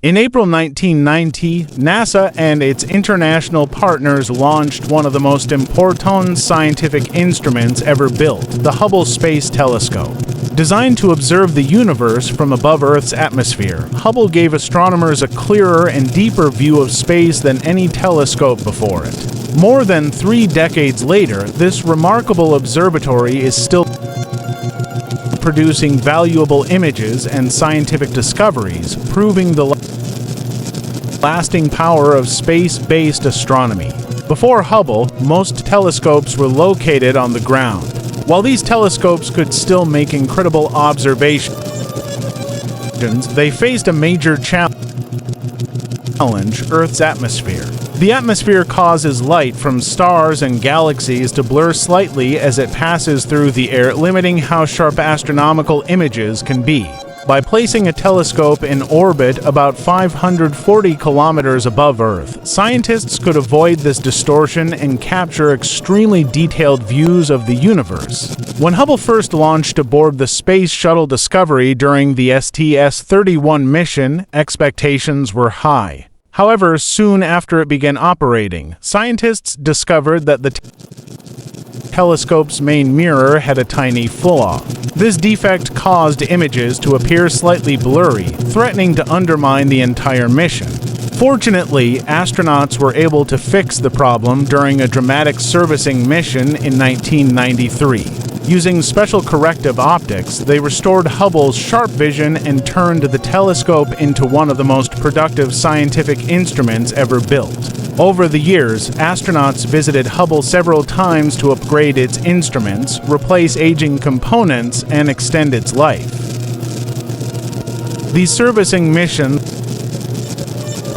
In April 1990, NASA and its international partners launched one of the most important scientific instruments ever built, the Hubble Space Telescope. Designed to observe the universe from above Earth's atmosphere, Hubble gave astronomers a clearer and deeper view of space than any telescope before it. More than 3 decades later, this remarkable observatory is still producing valuable images and scientific discoveries, proving the lasting power of space-based astronomy. Before Hubble, most telescopes were located on the ground. While these telescopes could still make incredible observations, they faced a major challenge: Earth's atmosphere. The atmosphere causes light from stars and galaxies to blur slightly as it passes through the air, limiting how sharp astronomical images can be. By placing a telescope in orbit about 540 kilometers above Earth, scientists could avoid this distortion and capture extremely detailed views of the universe. When Hubble first launched aboard the Space Shuttle Discovery during the STS-31 mission, expectations were high. However, soon after it began operating, scientists discovered that the telescope's main mirror had a tiny flaw. This defect caused images to appear slightly blurry, threatening to undermine the entire mission. Fortunately, astronauts were able to fix the problem during a dramatic servicing mission in 1993. Using special corrective optics, they restored Hubble's sharp vision and turned the telescope into one of the most productive scientific instruments ever built. Over the years, astronauts visited Hubble several times to upgrade its instruments, replace aging components, and extend its life. These servicing missions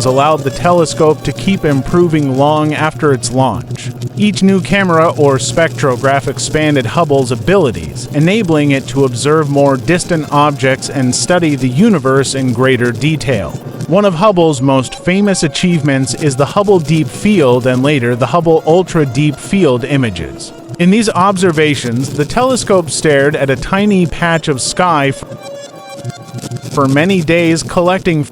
allowed the telescope to keep improving long after its launch. Each new camera or spectrograph expanded Hubble's abilities, enabling it to observe more distant objects and study the universe in greater detail. One of Hubble's most famous achievements is the Hubble Deep Field and later the Hubble Ultra Deep Field images. In these observations, the telescope stared at a tiny patch of sky for many days, collecting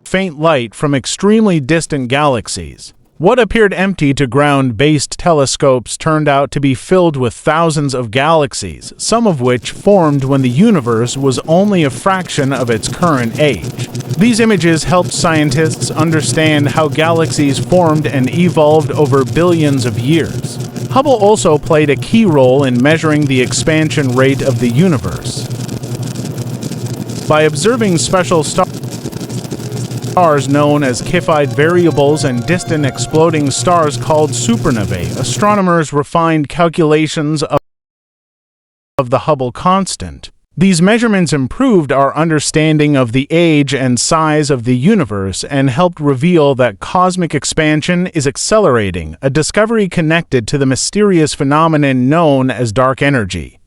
faint light from extremely distant galaxies. What appeared empty to ground-based telescopes turned out to be filled with thousands of galaxies, some of which formed when the universe was only a fraction of its current age. These images helped scientists understand how galaxies formed and evolved over billions of years. Hubble also played a key role in measuring the expansion rate of the universe. By observing special stars known as Cepheid variables and distant exploding stars called supernovae, astronomers refined calculations of the Hubble constant. These measurements improved our understanding of the age and size of the universe and helped reveal that cosmic expansion is accelerating, a discovery connected to the mysterious phenomenon known as dark energy.